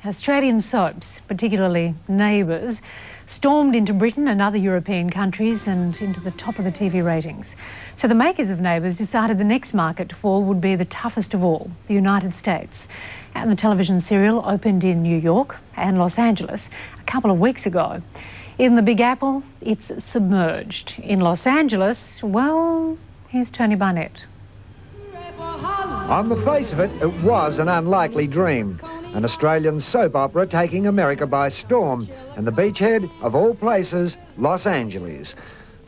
Australian soaps, particularly Neighbours, stormed into Britain and other European countries and into the top of the TV ratings. So the makers of Neighbours decided the next market to fall would be the toughest of all, the United States. And the television serial opened in New York and Los Angeles a couple of weeks ago. In the Big Apple, it's submerged. In Los Angeles, well, here's Tony Barnett. On the face of it, it was an unlikely dream. An Australian soap opera taking America by storm, and the beachhead of all places, Los Angeles.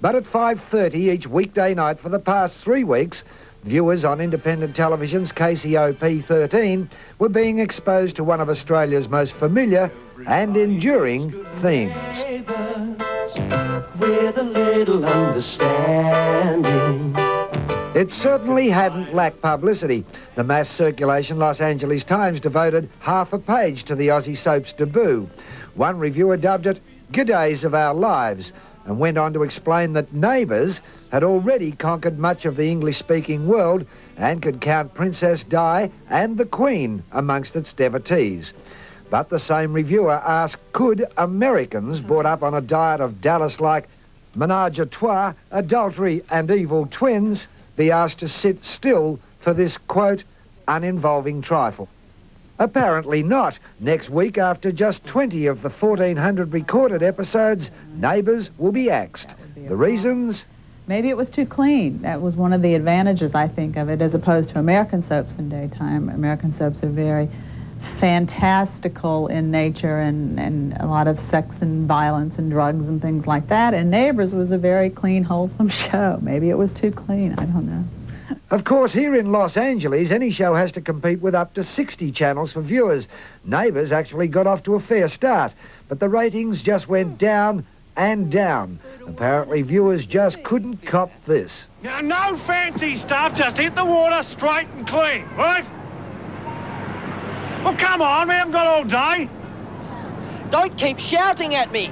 But at 5:30 each weekday night for the past 3 weeks, viewers on independent television's KCOP 13 were being exposed to one of Australia's most familiar and enduring themes. With a little understanding. It certainly hadn't lacked publicity. The mass circulation Los Angeles Times devoted half a page to the Aussie soap's debut. One reviewer dubbed it "G'days of Our Lives" and went on to explain that Neighbours had already conquered much of the English-speaking world and could count Princess Di and the Queen amongst its devotees. But the same reviewer asked, could Americans brought up on a diet of Dallas-like menage a trois, adultery and evil twins be asked to sit still for this, quote, uninvolving trifle? Apparently not. Next week, after just 20 of the 1,400 recorded episodes, Neighbours will be axed. The reasons? Maybe it was too clean. That was one of the advantages, I think, of it, as opposed to American soaps in daytime. American soaps are very fantastical in nature and a lot of sex and violence and drugs and things like that. And Neighbours was a very clean, wholesome show. Maybe it was too clean. I don't know. Of course, here in Los Angeles, any show has to compete with up to 60 channels for viewers. Neighbours actually got off to a fair start, but the ratings just went down and down. Apparently, viewers just couldn't cop this. Now, no fancy stuff, just hit the water straight and clean, right? Well, come on, we haven't got all day. Don't keep shouting at me.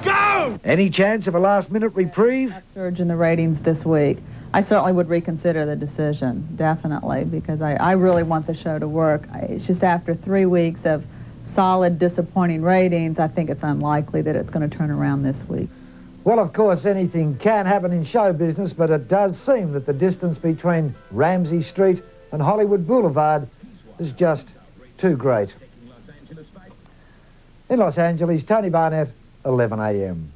Go! Any chance of a last-minute reprieve? Surge in the ratings this week. I certainly would reconsider the decision, definitely, because I really want the show to work. It's just after 3 weeks of solid, disappointing ratings, I think it's unlikely that it's going to turn around this week. Well, of course, anything can happen in show business, but it does seem that the distance between Ramsey Street and Hollywood Boulevard is just too great. In Los Angeles, Tony Barnett, 11 a.m.